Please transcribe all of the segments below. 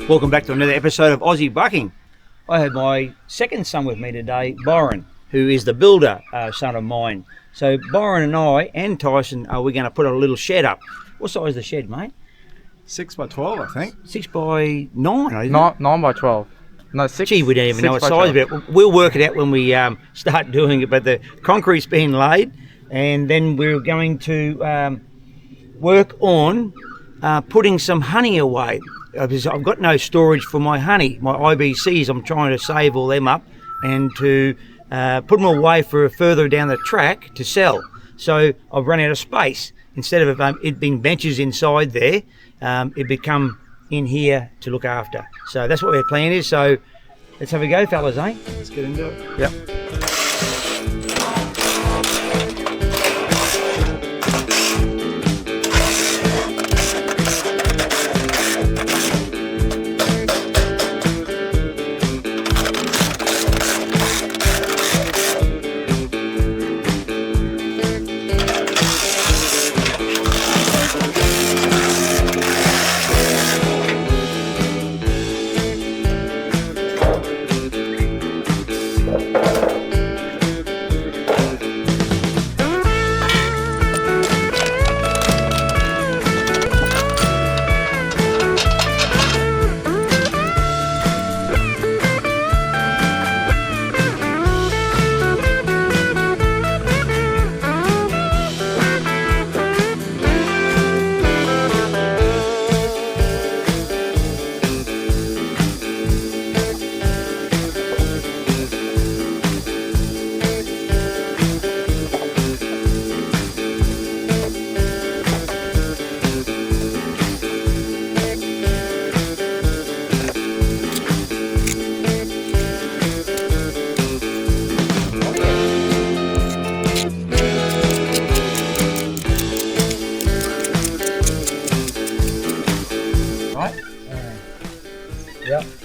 Welcome back to another episode of Aussie Bucking. I had my second son with me today, Byron, who is the builder son of mine. So Byron and I and Tyson we're going to put a little shed up. What size is the shed, mate? 6 by 12, I think. 6 by 9, isn't it? 9 by 12. No, 6. Gee, we don't even know what size of it. We'll work it out when we start doing it. But the concrete's been laid, and then we're going to work on putting some honey away. I've got no storage for my honey, my IBCs. I'm trying to save all them up and to put them away for further down the track to sell. So I've run out of space. Instead of it being benches inside there, it become in here to look after. So that's what our plan is. So let's have a go, fellas, eh? Let's get into it. Yep.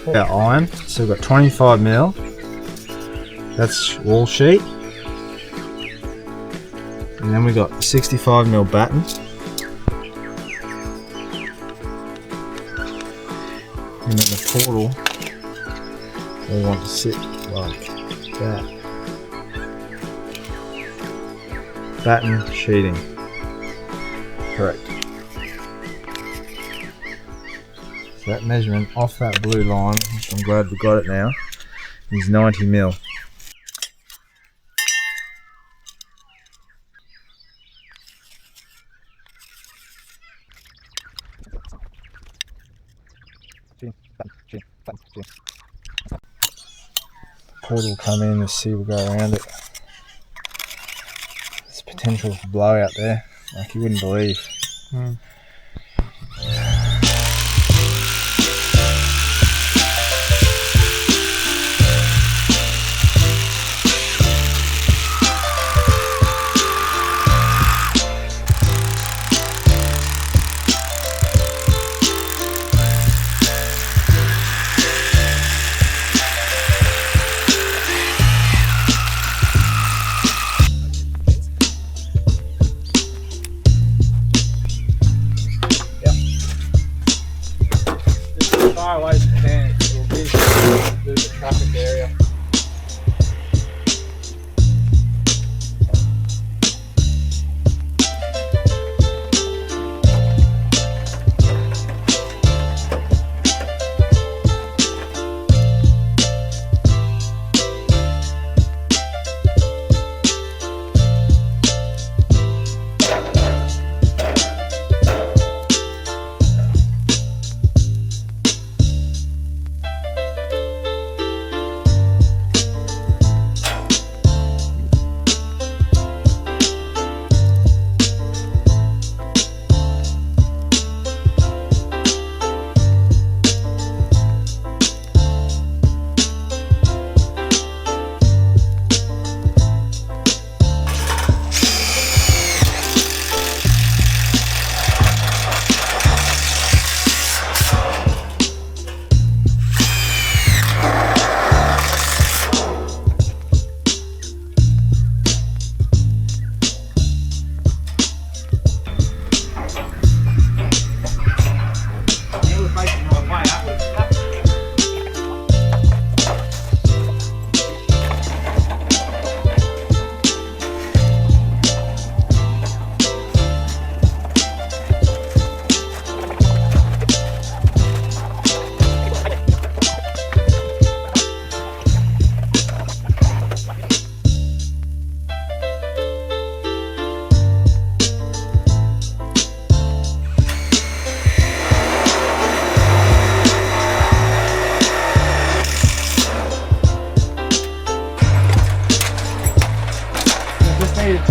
Our iron, so we've got 25 mil. That's wall sheet. And then we've got 65 mil batten. And then the portal, we want to sit like that. Batten sheeting. Correct. So that measurement off that blue line, which I'm glad we got it now, is 90 mil. Portal will come in, the sea will go around it. There's potential for blowout there, like you wouldn't believe.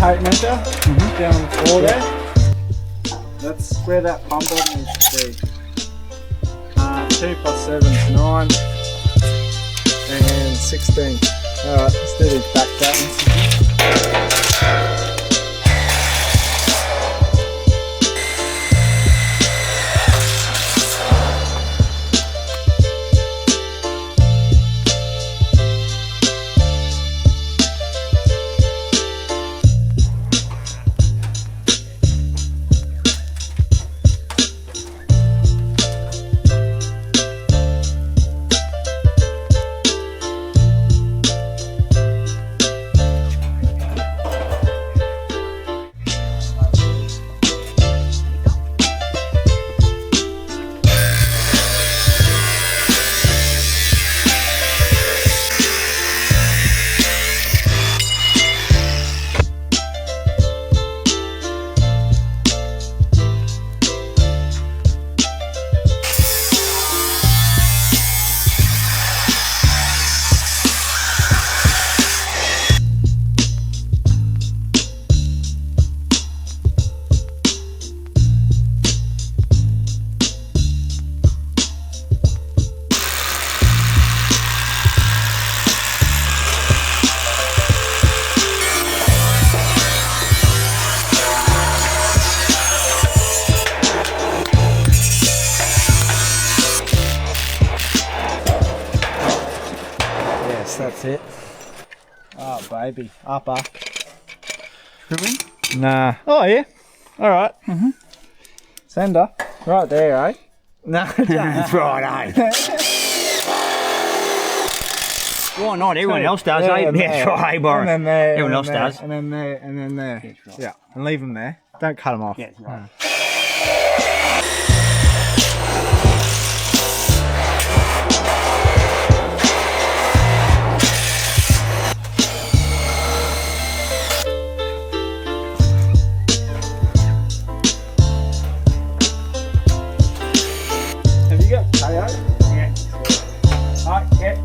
tape measure down on the floor there. That's where that pump bottom needs to be. 2 + 7 is 9 and 16. Alright, let's do these back buttons. That's it. Oh baby, upper. Ribbon? Nah. Oh yeah. All right. Sender. Right there, eh? No, That's right, eh? Why not? Everyone else does, eh? Yeah, that's right, eh, Byron? And then there. Everyone else and then does. there, And then there, and then there. That's right. Yeah, and leave them there. Don't cut them off. Yeah, that's right. Have you got KO? Yeah. Right, yeah.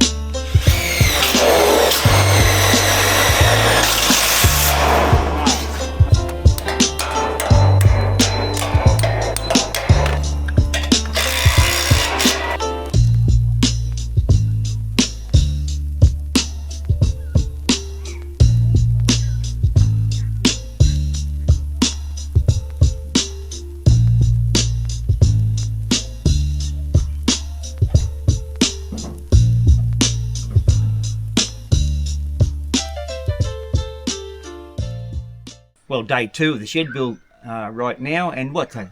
Well, day 2 of the shed build right now, and what's a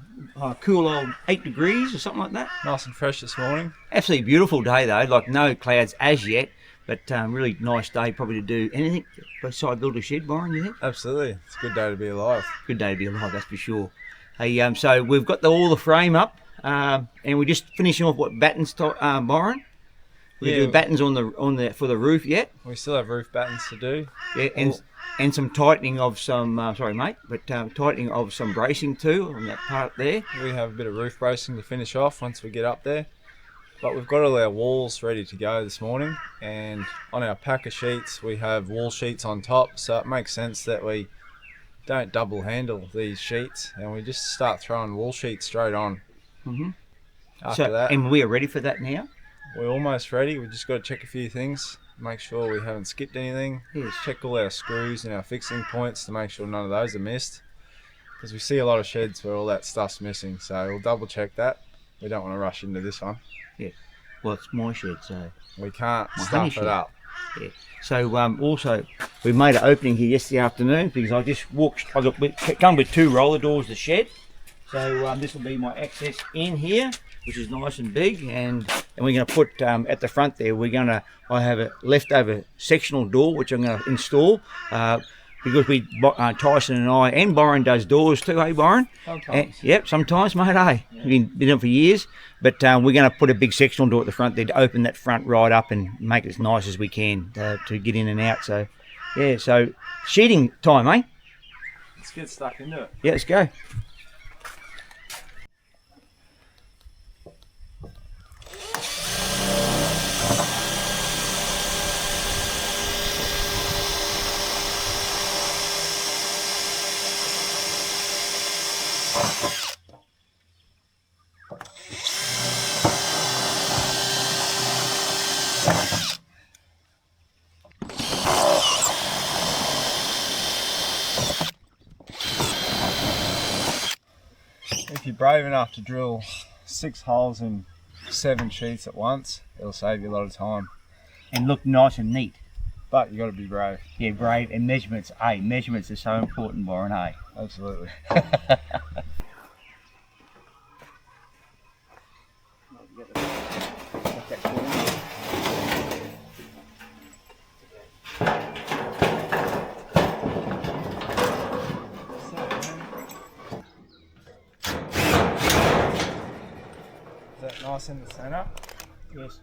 cool old 8 degrees or something like that. Nice and fresh this morning. Absolutely beautiful day though, like no clouds as yet, but really nice day probably to do anything besides build a shed, Byron, you think? Absolutely. It's a good day to be alive. Good day to be alive, that's for sure. Hey, so we've got all the frame up, and we're just finishing off what battens, Byron. We do battens on the for the roof yet. We still have roof battens to do. Yeah, and some tightening of some tightening of some bracing too on that part there. We have a bit of roof bracing to finish off once we get up there. But we've got all our walls ready to go this morning, and on our packer sheets we have wall sheets on top, so it makes sense that we don't double handle these sheets and we just start throwing wall sheets straight on. After that, and we are ready for that now. we're almost ready. We've just got to check a few things, make sure we haven't skipped anything. Yes. Check all our screws and our fixing points to make sure none of those are missed, because we see a lot of sheds where all that stuff's missing, so we'll double check that. We don't want to rush into this one. Yeah. Well, it's my shed, so We can't My honey stuff shed. it up. yeah. So also we made an opening here yesterday afternoon because I just come with 2 roller doors to shed. So this will be my access in here, which is nice and big, and we're going to put at the front there. I have a leftover sectional door which I'm going to install because Tyson and I and Byron does doors too, hey Byron? Sometimes. Yep, sometimes, mate. Hey, we've been doing it for years, but we're going to put a big sectional door at the front there to open that front right up and make it as nice as we can to get in and out. So yeah, so sheeting time, eh? Let's get stuck into it. Yeah, let's go. brave enough to drill 6 holes in 7 sheets at once, it'll save you a lot of time. And look nice and neat. But you got to be brave. Yeah, brave. And measurements. Hey, measurements are so important, Warren. Hey. Absolutely. Is that nice in the centre? Yes.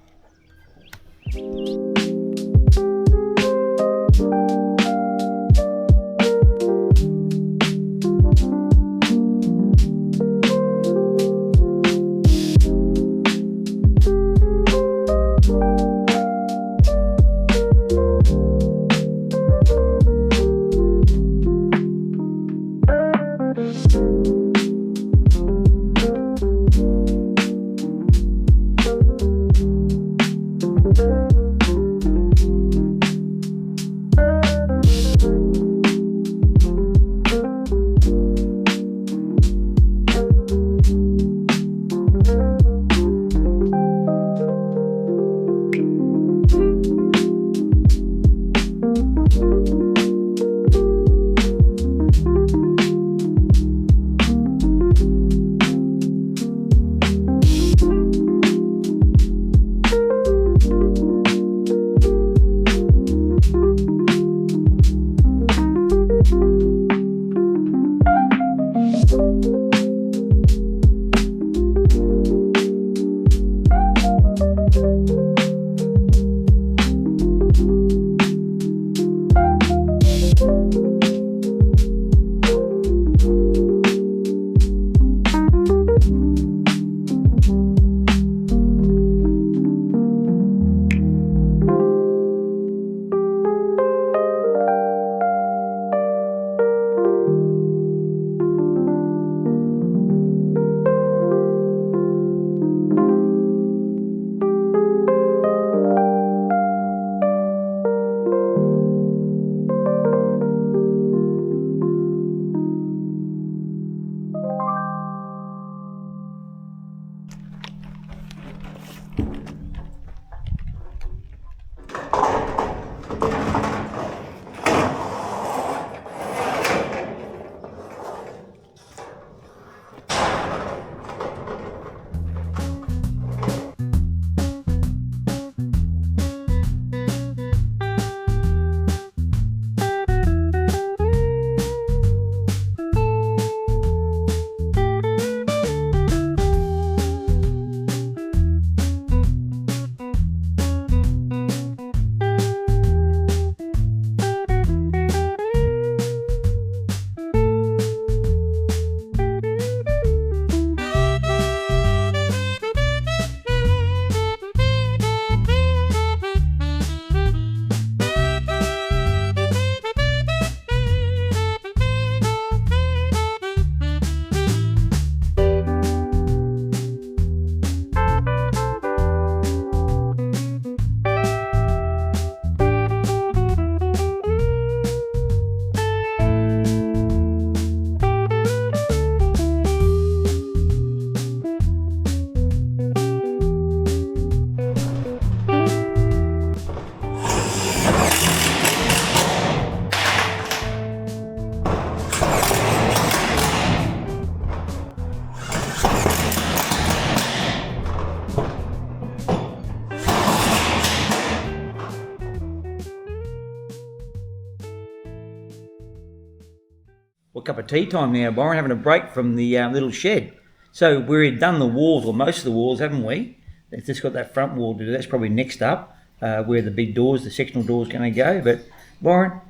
Well, cup of tea time now, Byron, having a break from the little shed. So we've done the walls, or most of the walls, haven't we? It's just got that front wall to do. That's probably next up, where the big doors, the sectional doors, going to go. But Byron,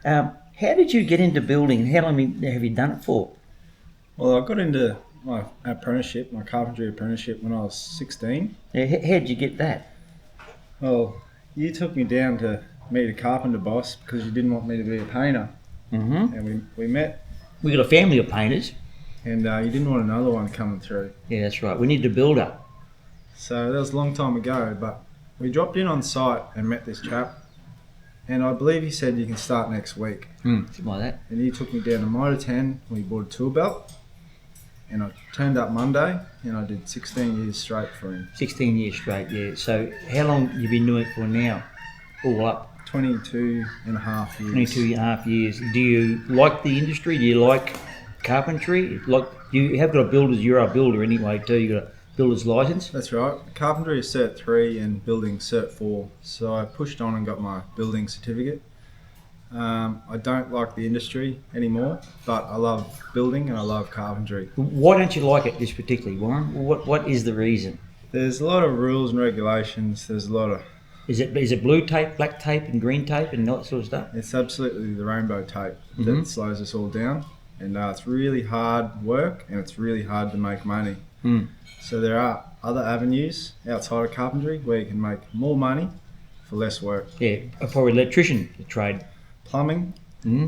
how did you get into building? How long have you done it for? Well, I got into my apprenticeship, my carpentry apprenticeship, when I was 16. Yeah, how did you get that? Well, you took me down to meet a carpenter boss because you didn't want me to be a painter. Mm-hmm. And we met. We got a family of painters. And you didn't want another one coming through. Yeah, that's right. We need to build up. So that was a long time ago, but we dropped in on site and met this chap. And I believe he said you can start next week. Something like that. And he took me down to Mitre 10. We bought a tool belt. and I turned up Monday, and I did 16 years straight for him. 16 years straight, yeah. So how long have you been doing it for now? All up? 22 and a half years. 22 and a half years. Do you like the industry? Do you like carpentry? You have got a builder's, you're a builder anyway too, you got a builder's license? That's right. Carpentry is Cert 3 and building Cert 4. So I pushed on and got my building certificate. I don't like the industry anymore, but I love building and I love carpentry. Why don't you like it this particularly, Warren? What is the reason? There's a lot of rules and regulations. There's a lot of... Is it blue tape, black tape and green tape and all that sort of stuff? It's absolutely the rainbow tape that slows us all down. And it's really hard work and it's really hard to make money. So there are other avenues outside of carpentry where you can make more money for less work. Yeah, probably electrician trade. Plumbing.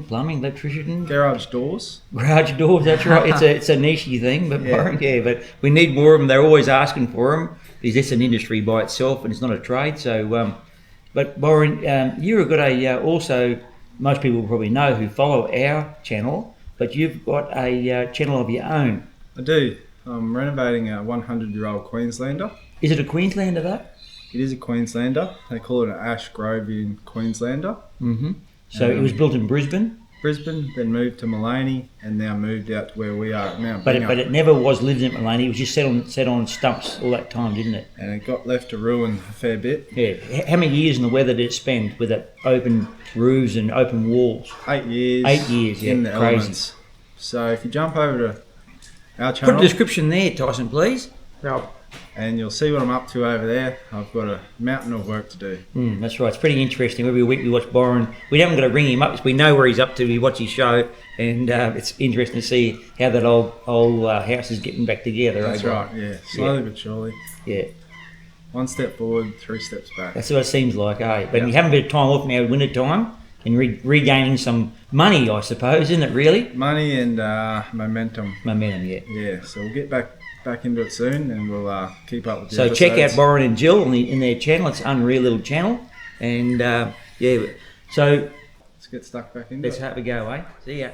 Plumbing, electrician. Garage doors. Garage doors, that's right. It's a niche-y thing, but but we need more of them. They're always asking for them because it's an industry by itself and it's not a trade. So, but Byron, you've got also, most people probably know who follow our channel, but you've got a channel of your own. I do. I'm renovating a 100-year-old Queenslander. Is it a Queenslander though? It is a Queenslander. They call it an Ash Grovian Queenslander. So it was built in Brisbane? Brisbane, then moved to Maloney, and now moved out to where we are at Mount But Bingo. it never was lived in Maloney. It was just set on stumps all that time, didn't it? And it got left to ruin a fair bit. Yeah. How many years in the weather did it spend with it open roofs and open walls? 8 years. 8 years, yeah. In the Crazy. elements. So if you jump over to our Put channel, a description there, Tyson, please. and you'll see what I'm up to over there. I've got a mountain of work to do. That's right. It's pretty interesting. Every week we watch Byron. We haven't got to ring him up because we know where he's up to. We watch his show, and it's interesting to see how that old house is getting back together. That's right, yeah. Slowly but surely. Yeah. 1 step forward, 3 steps back. That's what it seems like, eh? But you have a bit of time off now, winter time, and regaining some money, I suppose, isn't it, really? Money and momentum. Momentum, yeah. Yeah, so we'll get back into it soon, and we'll keep up with the So episodes. check out Byron and Jill in their channel. It's an unreal little channel. And, so Let's get stuck back into let's it. have a go, eh? See ya.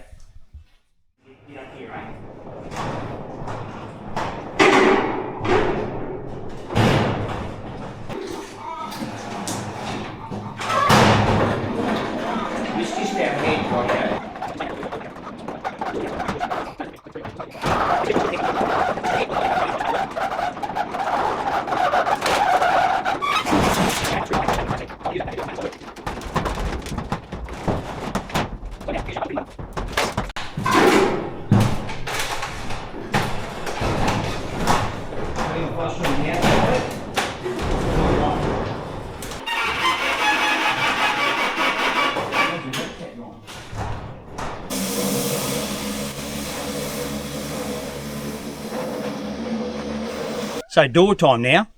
So door time now.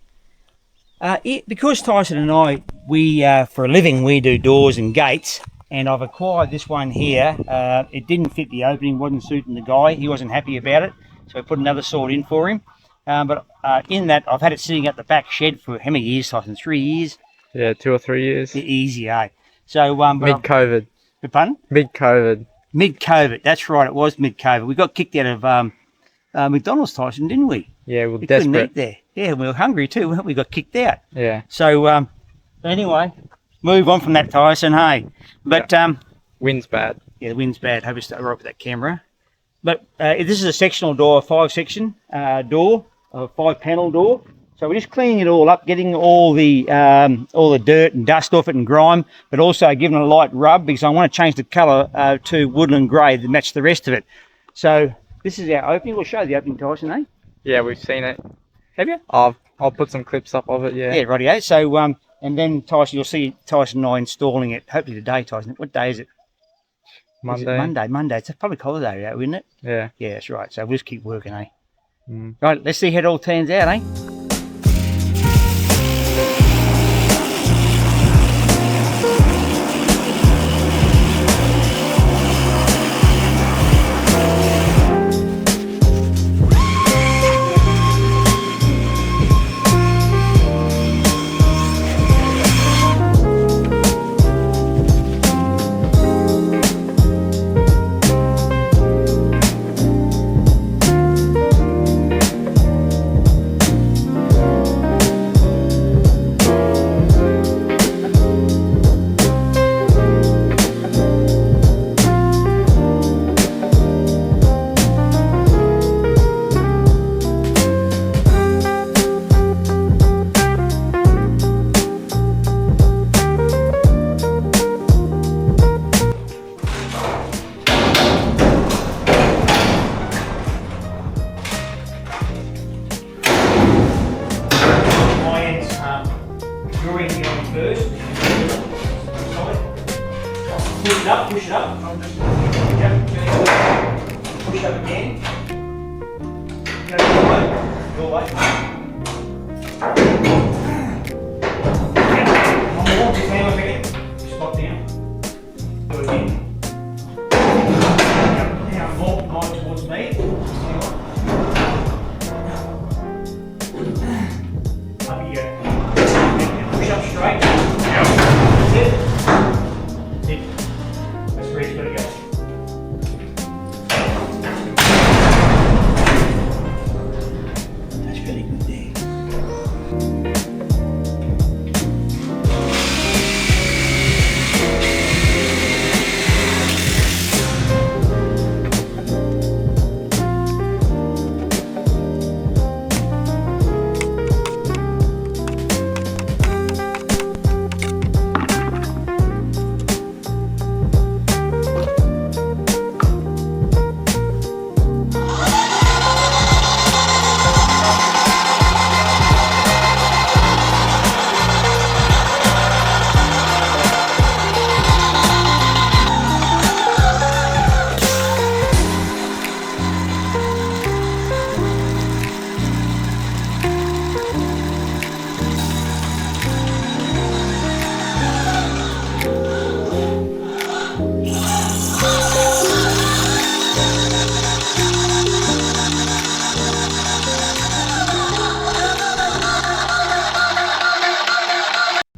Because Tyson and I, we for a living we do doors and gates, and I've acquired this one here. It didn't fit the opening, wasn't suiting the guy. He wasn't happy about it, so I put another sort in for him. But in that, I've had it sitting at the back shed for how many years, Tyson? 3 years? Yeah, 2 or 3 years. Easy, eh? So Mid-COVID. Pardon? Mid-COVID. Mid-COVID. That's right. It was mid-COVID. We got kicked out of McDonald's, Tyson, didn't we? Yeah, we were We couldn't desperate. eat there. Yeah, we were hungry too, weren't we? Got kicked out. Yeah. So anyway, move on from that, Tyson. Hey, but Wind's bad. yeah, the wind's bad. Hope you start right with that camera. But this is a sectional door, a 5-section door, a 5-panel door. So we're just cleaning it all up, getting all the dirt and dust off it and grime, but also giving it a light rub because I want to change the colour to woodland grey to match the rest of it. So this is our opening. We'll show the opening, Tyson, eh? Yeah, we've seen it. Have you? I'll put some clips up of it, yeah. Yeah, rightio. So, and then Tyson, you'll see Tyson and I installing it, hopefully today, Tyson. What day is it? Monday. Is it Monday. It's a public holiday, isn't it? Yeah. Yeah, that's right. So we'll just keep working, eh? Right, let's see how it all turns out, eh? drawing the on first. Push it up, push it up. Yep, push it up again. Go your way. Your way. One more, just hang on a second. Stop down. Do it again. Now more towards me. Up you go. Push up straight. That's it. That's it. That's where it's got to go. That's really good there.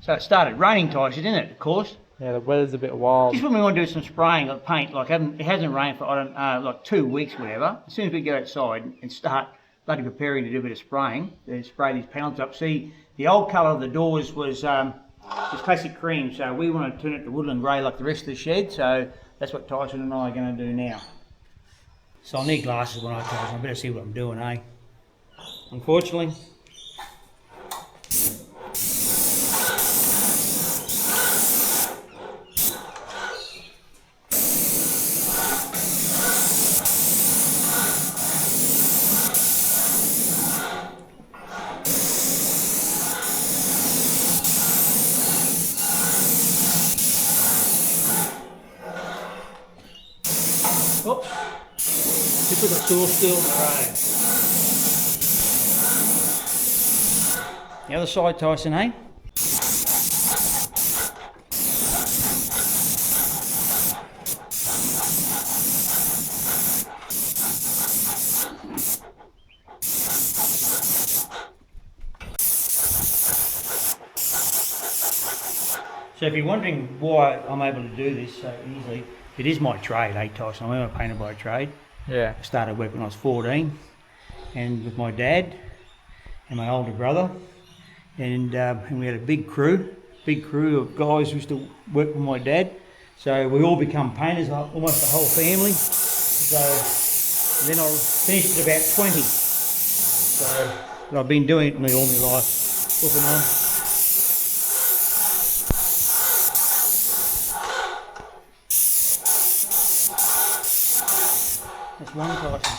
So it started raining, Tyson, didn't it, of course? Yeah, the weather's a bit wild. Just when we want to do some spraying of paint, like it hasn't rained for, I don't like 2 weeks, whatever. As soon as we go outside and start bloody preparing to do a bit of spraying, to spray these panels up. See, the old colour of the doors was classic cream, so we want to turn it to woodland grey like the rest of the shed, so that's what Tyson and I are going to do now. So I'll need glasses when I Tyson, I better see what I'm doing, eh? Unfortunately. Oops. Just with a tool still. Right. The other side, Tyson, eh? So if you're wondering why I'm able to do this so easily, it is my trade, eh, Tyson? I'm a painter by trade. Yeah. I started work when I was 14, and with my dad and my older brother, and we had a big crew of guys who used to work with my dad. So we all become painters, almost the whole family. So then I finished at about 20. So but I've been doing it all my life, off and on. That's one Tyson.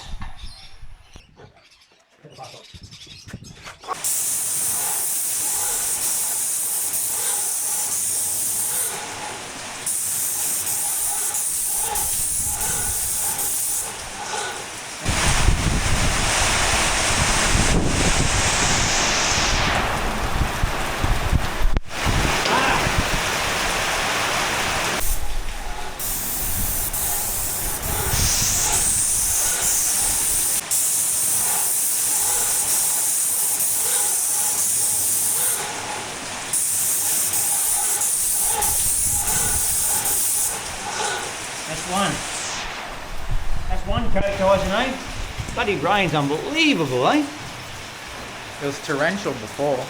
That's one coat, Tyson, eh? Bloody rain's unbelievable, eh? It was torrential before.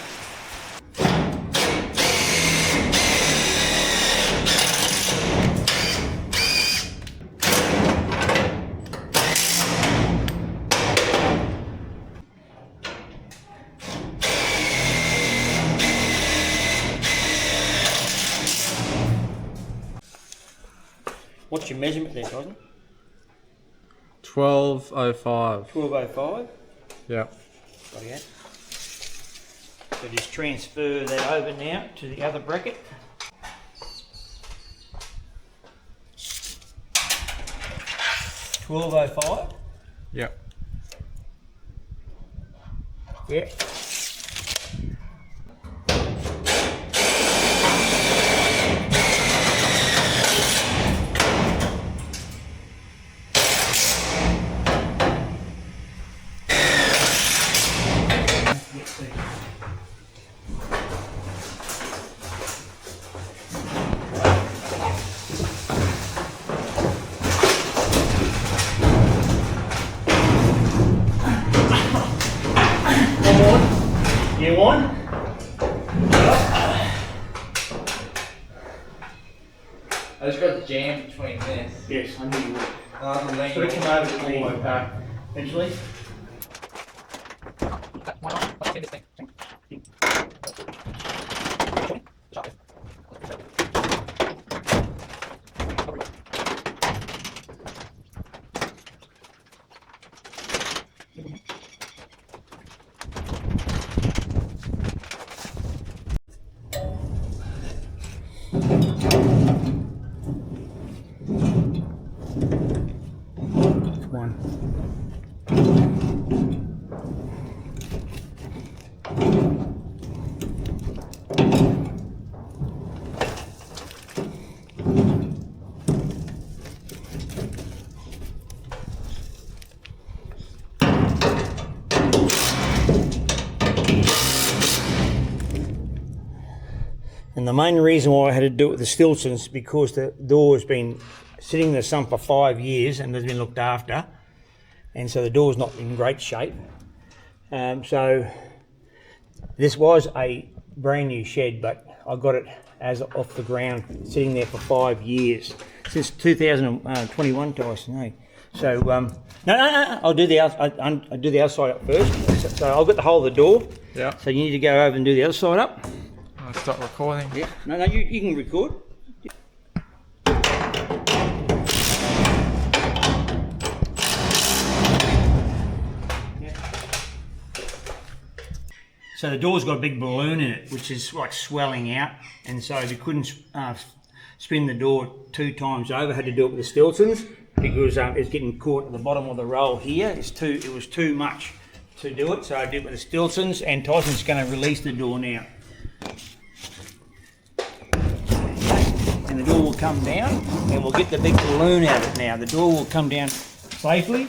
What's your measurement there, Tyson? 1205. 1205. Yeah. Bloody hell. So just transfer that over now to the other bracket. $12.05. Yep. Yeah. You on? I just got the jam between this. Yes, I knew you would. Rather than Sort of come over to all the way back eventually. One. And the main reason why I had to do it with the Stiltons is because the door has been sitting in the sump for 5 years and has been looked after, and so the door's not in great shape. So this was a brand new shed, but I got it as off the ground, sitting there for 5 years, since 2021, Tyson. Hey. So no, I'll do the I do the outside up first. So I'll get the whole of the door. Yeah. So you need to go over and do the other side up. I'll start recording. Yeah. No, you can record. So the door's got a big balloon in it, which is like swelling out, and so we couldn't spin the door 2 times over. Had to do it with the Stiltons because it's getting caught at the bottom of the roll here. It was too much to do it, so I did it with the Stiltons, and Tyson's going to release the door now. And the door will come down, and we'll get the big balloon out of it now. The door will come down safely.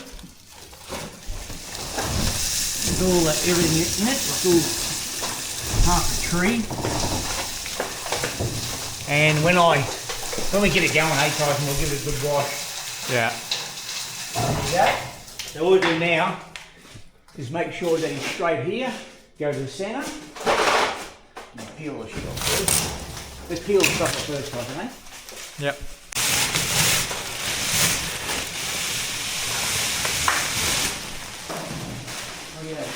There's all everything in it. It's all half a tree. And when we get it going, hey Tyson, we'll give it a good wash. Yeah. So all we do now is make sure that it's straight here, go to the centre, and peel the shit off first. Let's peel the stuff first, Tyson, eh? Yep. Oh yeah.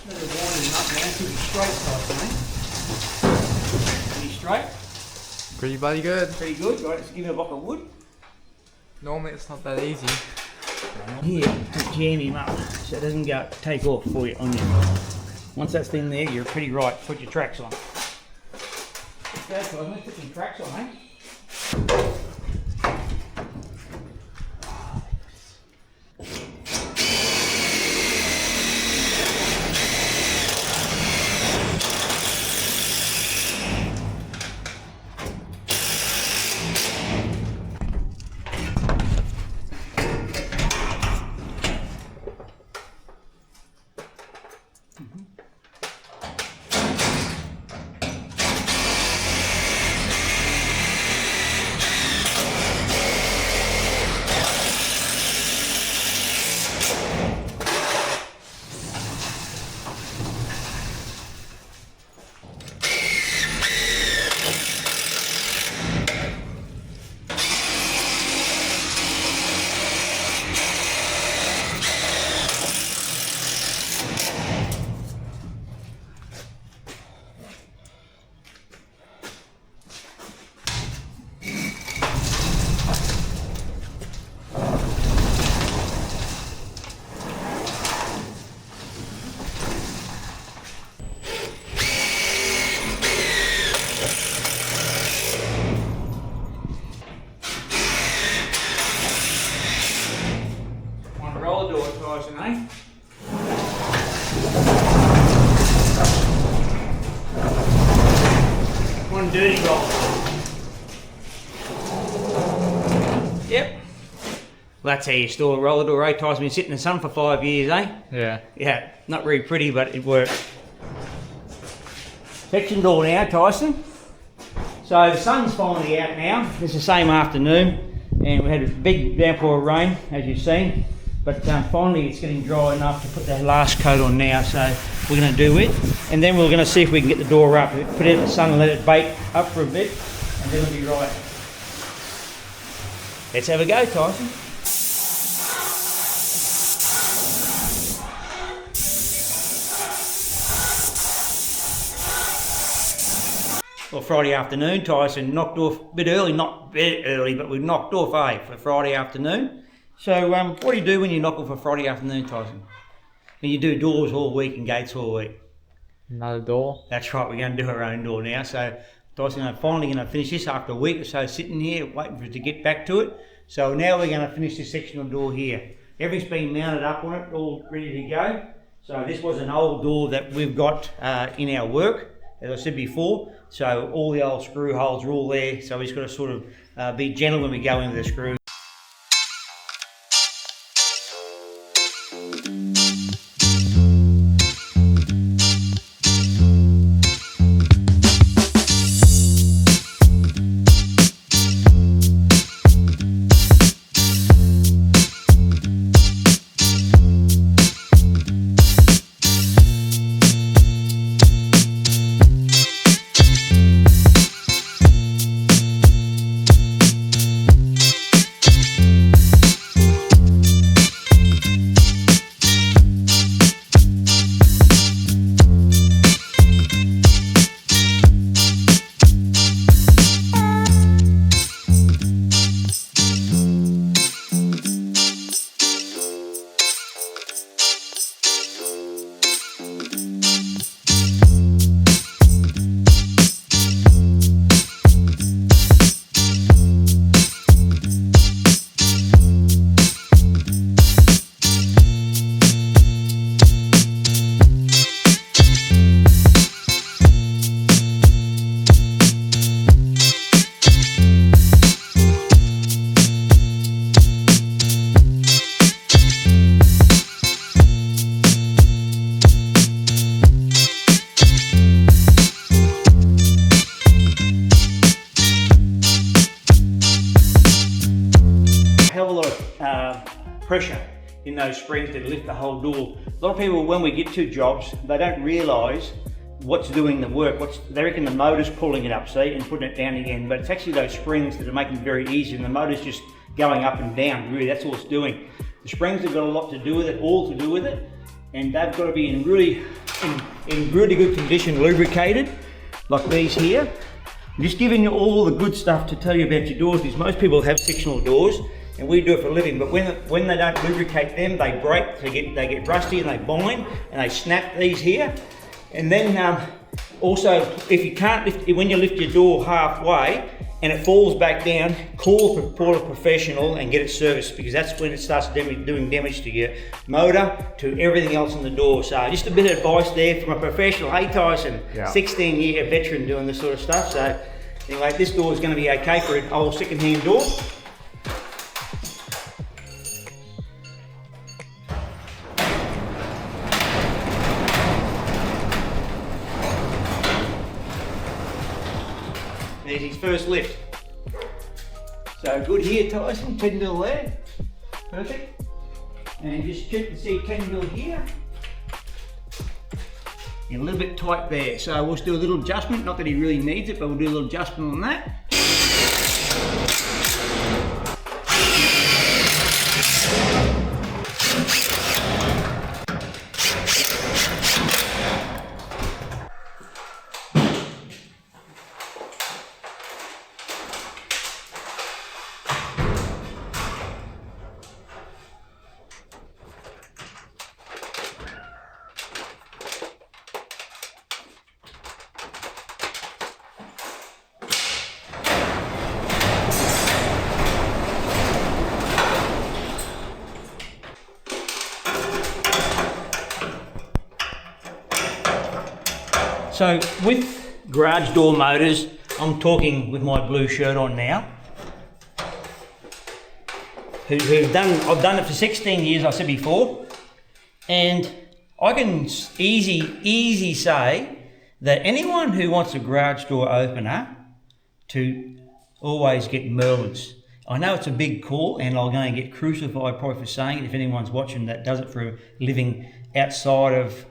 Let it winding up now. It's pretty straight, Tyson, eh? Pretty straight. Pretty bloody good. Pretty good. Right, let's give it a block of wood. Normally it's not that easy. Here, to jam him up so it doesn't take off for you on you. Once that's in there, you're pretty right. Put your tracks on. Okay, so let's put some tracks on, eh? some dirty rollers. Yep. Well, that's how you store a roller door, eh, Tyson? Been sitting in the sun for 5 years, eh? Yeah. Yeah, not very pretty, but it works. Section door now, Tyson. So the sun's finally out now. It's the same afternoon, and we had a big downpour of rain, as you've seen. But finally it's getting dry enough to put the last coat on now, so we're going to do it. And then we're going to see if we can get the door up. Put it in the sun and let it bake up for a bit, and then it'll be right. Let's have a go, Tyson. Well, Friday afternoon, Tyson knocked off a bit early, not a bit early, but we knocked off, for Friday afternoon. So what do you do when you knock off a Friday afternoon, Tyson? And you do doors all week and gates all week. Another door. That's right, we're going to do our own door now. So Tyson and I are finally going to finish this after a week or so sitting here waiting for it to get back to it. So now we're going to finish this sectional door here. Everything's been mounted up on it, all ready to go. So this was an old door that we've got in our work, as I said before. So all the old screw holes are all there. So we've just got to sort of be gentle when we go into the screws. Pressure in those springs to lift the whole door. A lot of people, when we get to jobs, they don't realise what's doing the work. They reckon the motor's pulling it up, see, and putting it down again, but it's actually those springs that are making it very easy, and the motor's just going up and down, really, that's all it's doing. The springs have got a lot to do with it, all to do with it, and they've got to be in really good condition, lubricated, like these here. I'm just giving you all the good stuff to tell you about your doors, because most people have sectional doors, and we do it for a living, but when they don't lubricate them, they break, they get rusty and they bind, and they snap these here. And then also, if you can't when you lift your door halfway and it falls back down, call a professional and get it serviced, because that's when it starts doing damage to your motor, to everything else in the door. So just a bit of advice there from a professional. Hey Tyson, Yeah. 16-year veteran doing this sort of stuff. So anyway, this door is going to be okay for an old second-hand door. There's his first lift. So good here, Tyson, 10 mil there. Perfect. And just check to see 10 mil here. And a little bit tight there. So we'll just do a little adjustment, not that he really needs it, but we'll do a little adjustment on that. So with garage door motors, I'm talking with my blue shirt on now. I've done it for 16 years, I said before, and I can easy say that anyone who wants a garage door opener to always get Merlins. I know it's a big call, and I'm going to get crucified probably for saying it if anyone's watching that does it for a living outside of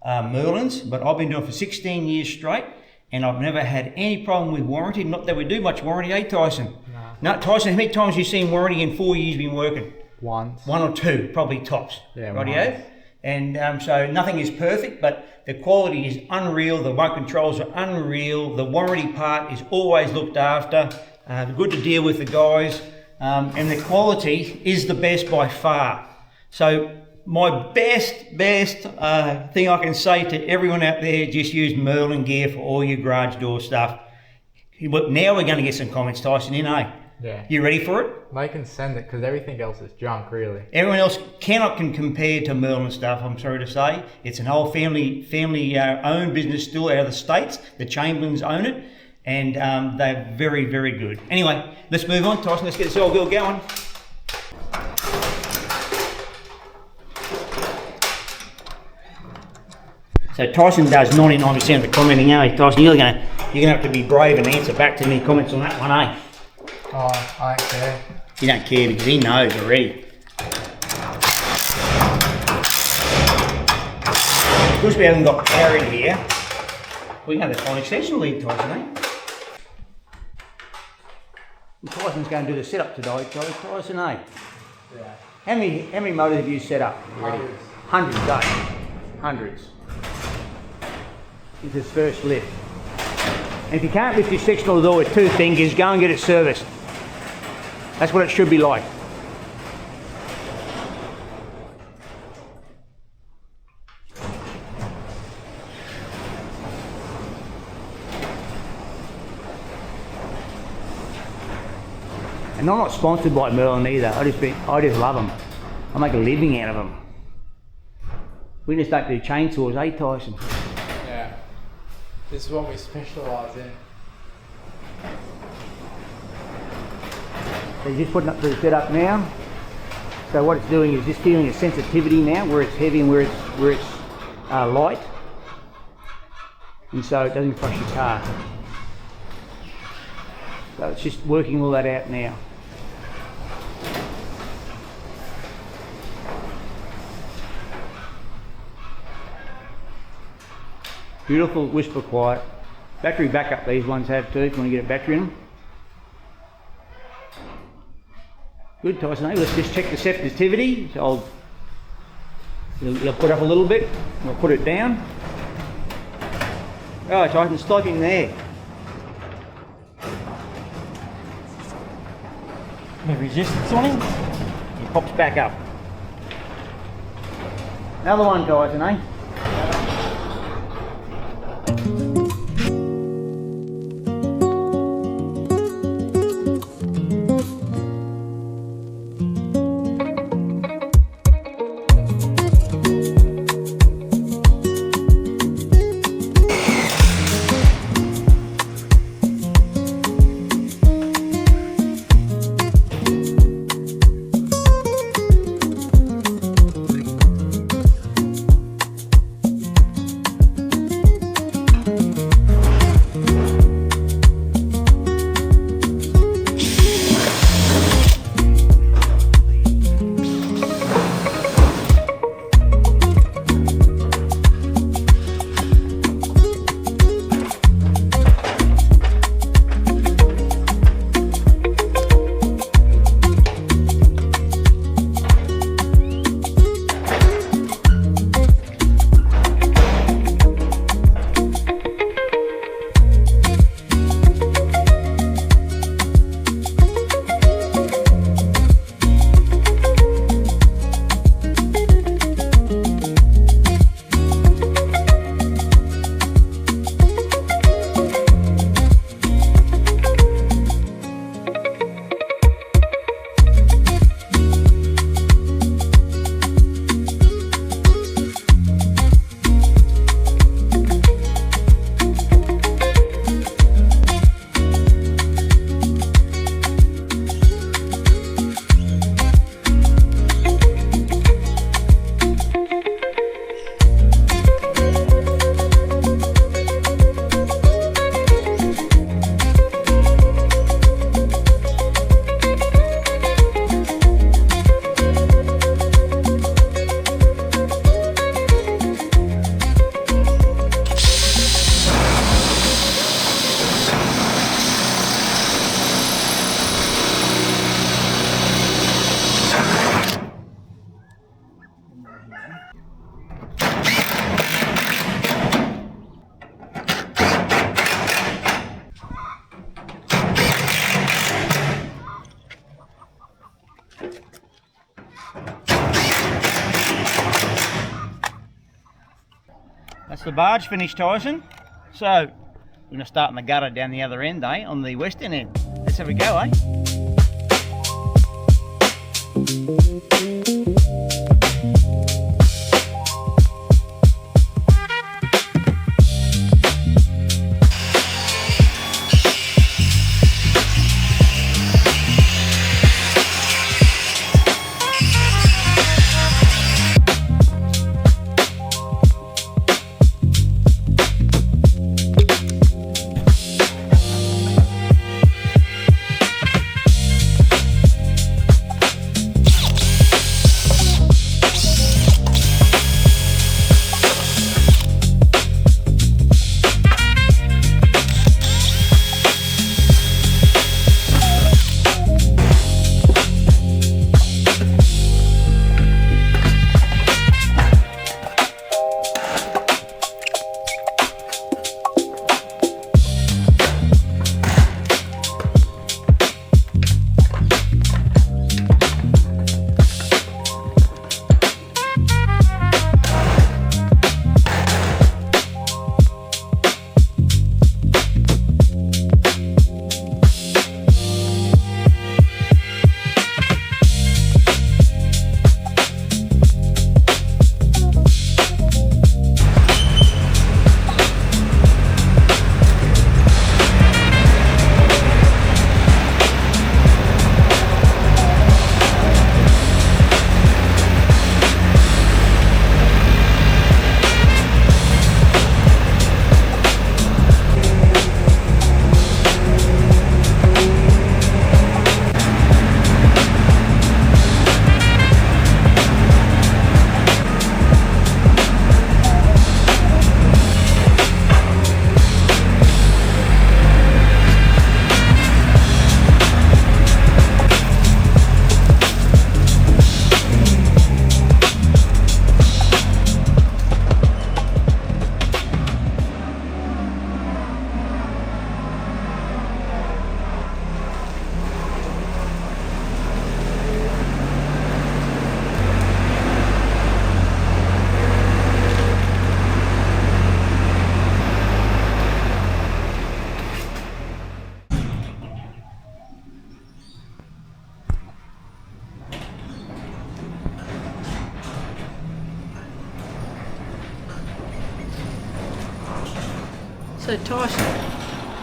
Merlins, but I've been doing it for 16 years straight, and I've never had any problem with warranty. Not that we do much warranty, eh, Tyson? No, Tyson, how many times have you seen warranty in 4 years you've been working? Once. One or two, probably tops. Yeah, rightio? once. And so nothing is perfect, but the quality is unreal. The remote controls are unreal. The warranty part is always looked after. Good to deal with the guys. And the quality is the best by far. So my best thing I can say to everyone out there, just use Merlin gear for all your garage door stuff. Now we're going to get some comments, Tyson, in, eh? Yeah. You ready for it? They can send it because everything else is junk, really. Everyone else can compare to Merlin stuff, I'm sorry to say. It's an old family owned business still out of the States. The Chamberlains own it, and they're very, very good. Anyway, let's move on, Tyson. Let's get this old girl going. So Tyson does 99% of the commenting, eh? Tyson, you're gonna have to be brave and answer back to any comments on that one, eh? Oh, I don't care. You don't care because he knows already. Because we haven't got power in here, we can have the phone extension lead, Tyson, eh? Tyson's going to do the setup today, Tyson, eh? Yeah. How many motors have you set up already? Hundreds. Hundreds, eh? Hundreds. It's his first lift. And if you can't lift your sectional door with 2 fingers, go and get it serviced. That's what it should be like. And I'm not sponsored by Merlin either. I just love them. I make a living out of them. We just don't do chainsaws, eh, Tyson? Yeah. This is what we specialise in. So you're just putting up to the setup now. So what it's doing is just feeling a sensitivity now, where it's heavy and where it's light, and so it doesn't crush your car. So it's just working all that out now. Beautiful, whisper quiet. Battery backup these ones have too, if you want to get a battery in them. Good, Tyson. Let's just check the sensitivity. So you'll put up a little bit, we'll put it down. Oh, Tyson, stop him there. The resistance on him, he pops back up. Another one, Tyson, eh? the barge finished, Tyson. So we're going to start in the gutter down the other end, on the western end. Let's have a go, So Tyson,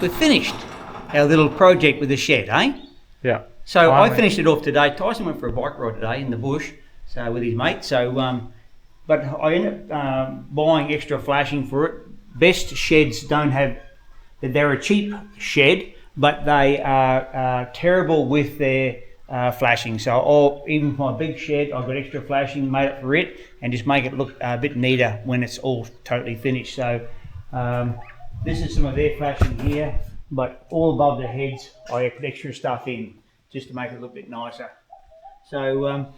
we've finished our little project with the shed, Yeah. So Finally. I finished it off today. Tyson went for a bike ride today in the bush, so with his mate. So, but I ended up buying extra flashing for it. Best sheds don't have. They're a cheap shed, but they are terrible with their flashing. So even for my big shed, I've got extra flashing made up for it, and just make it look a bit neater when it's all totally finished. So this is some of their flashing here, but all above the heads, I put extra stuff in just to make it look a bit nicer. So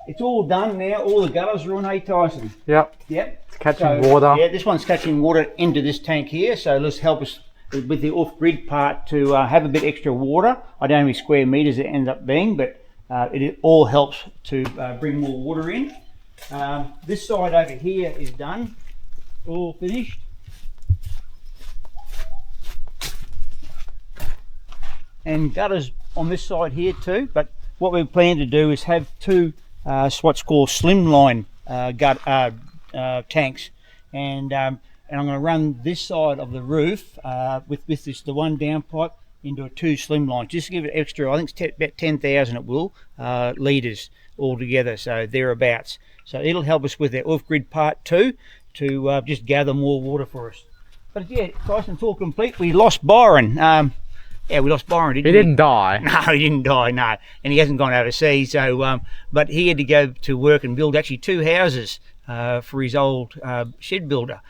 it's all done now. All the gutters are on, Tyson? Yep. Yep. It's catching water. Yeah, this one's catching water into this tank here, so let's help us with the off-grid part to have a bit extra water. I don't know how many square metres it ends up being, but it all helps to bring more water in. This side over here is done, all finished. And gutters on this side here too, but what we plan to do is have two what's called slimline tanks, and I'm going to run this side of the roof with this the one downpipe into a two slimline, just to give it extra. I think it's about 10,000 it will litres altogether, so thereabouts. So it'll help us with our off-grid part too, to just gather more water for us. But yeah, Tyson, it's all complete. We lost Byron. Yeah, we lost Byron, didn't we? He didn't die. No, he didn't die, no. And he hasn't gone overseas, so but he had to go to work and build actually two houses for his old shed builder.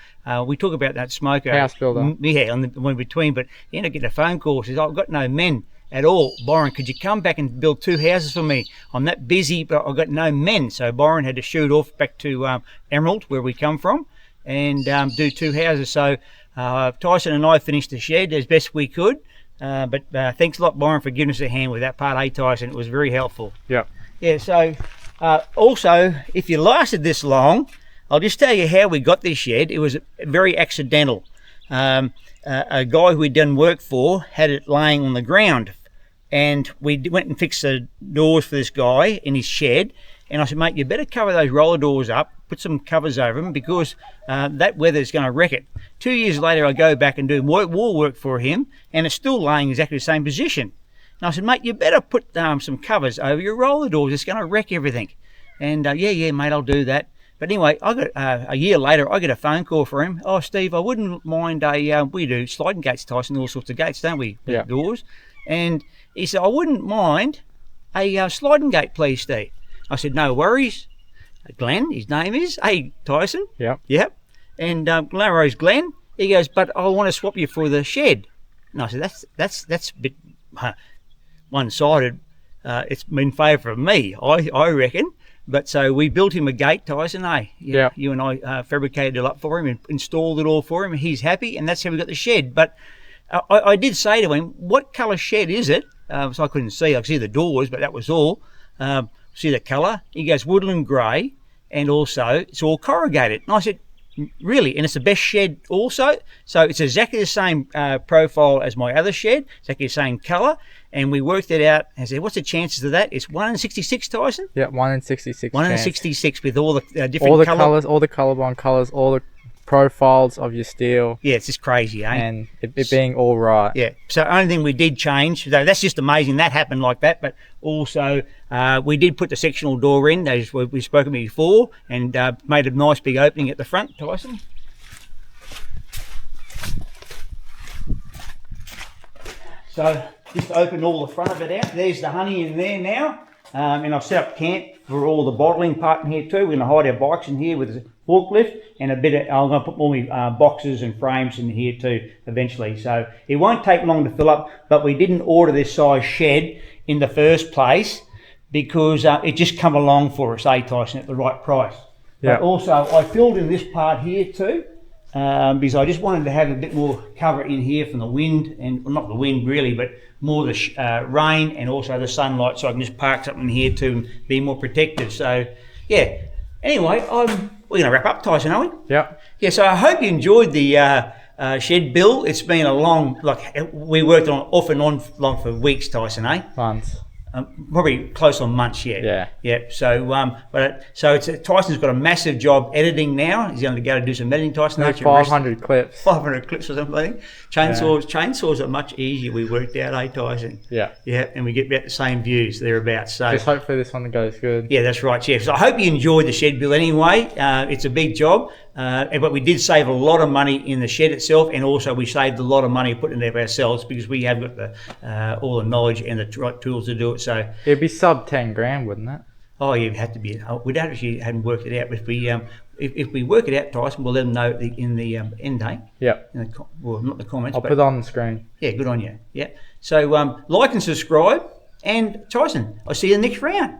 We talk about that smoker. House builder. Yeah, on the one between, but he ended up getting a phone call. He says, I've got no men at all. Byron, could you come back and build two houses for me? I'm that busy, but I've got no men. So Byron had to shoot off back to Emerald, where we come from, and do two houses. So Tyson and I finished the shed as best we could. But thanks a lot, Byron, for giving us a hand with that part, Tyson? It was very helpful. Yep. Yeah, so also, if you lasted this long, I'll just tell you how we got this shed. It was very accidental. A guy who we'd done work for had it laying on the ground, and we went and fixed the doors for this guy in his shed. And I said, mate, you better cover those roller doors up, put some covers over them, because that weather's going to wreck it. 2 years later, I go back and do wall work for him, and it's still laying exactly the same position. And I said, mate, you better put some covers over your roller doors. It's going to wreck everything. And yeah, mate, I'll do that. But anyway, I got a year later, I get a phone call from him. Oh, Steve, I wouldn't mind we do sliding gates, Tyson, all sorts of gates, don't we? Yeah. Doors. And he said, I wouldn't mind a sliding gate, please, Steve. I said, no worries. Glenn, his name is. Hey, Tyson. Yep. Yep. And Glenrose Glenn, he goes, but I want to swap you for the shed. And I said, that's a bit one-sided. It's in favour of me, I reckon. But so we built him a gate, Tyson, Yeah. You and I fabricated it up for him and installed it all for him. He's happy, and that's how we got the shed. But I did say to him, what colour shed is it? So I couldn't see. I could see the doors, but that was all. See the colour? He goes, woodland grey, and also it's all corrugated. And I said, really? And it's the best shed also? So it's exactly the same profile as my other shed, exactly the same colour. And we worked it out and said, what's the chances of that? It's 1 in 66, Tyson? Yeah, 1 in 66. 1 in chance. 66 with all the different all the colours. all the colourblind colours, all the profiles of your steel. Yeah, it's just crazy, eh? And it being all right. Yeah. So only thing we did change, though, that's just amazing that happened like that. But also we did put the sectional door in, as we've spoken before, and made a nice big opening at the front, Tyson. So just open all the front of it out. There's the honey in there now. And I've set up camp for all the bottling part in here too. We're going to hide our bikes in here with a forklift, and I'm going to put all my boxes and frames in here too eventually. So it won't take long to fill up, but we didn't order this size shed in the first place because it just come along for us, Tyson, at the right price. Yeah. But also I filled in this part here too. Because I just wanted to have a bit more cover in here from the wind, and well, not the wind really, but more the rain and also the sunlight, so I can just park something in here to be more protected. So yeah, anyway, we're going to wrap up, Tyson, are we? Yep. Yeah, so I hope you enjoyed the shed build. It's been a long, we worked on off and on for weeks, Tyson, eh? Months. Probably close on months, yeah. Yeah. So, Tyson's got a massive job editing now. He's going to go to do some editing, Tyson. 500 clips. 500 clips or something, I think. Chainsaws are much easier. We worked out, Tyson? Yeah. Yeah, and we get about the same views thereabouts. So just hopefully this one goes good. Yeah, that's right, yeah. So I hope you enjoyed the shed build anyway. It's a big job. But we did save a lot of money in the shed itself, and also we saved a lot of money putting it there ourselves because we have got the all the knowledge and the right tools to do it. So it'd be sub 10 grand, wouldn't it? Oh, you'd have to be. We'd actually hadn't worked it out. But if we work it out, Tyson, we'll let them know in the end day. Yep. Well, not the comments. I'll put it on the screen. Yeah, good on you. Yeah. So like and subscribe, and Tyson, I'll see you in the next round.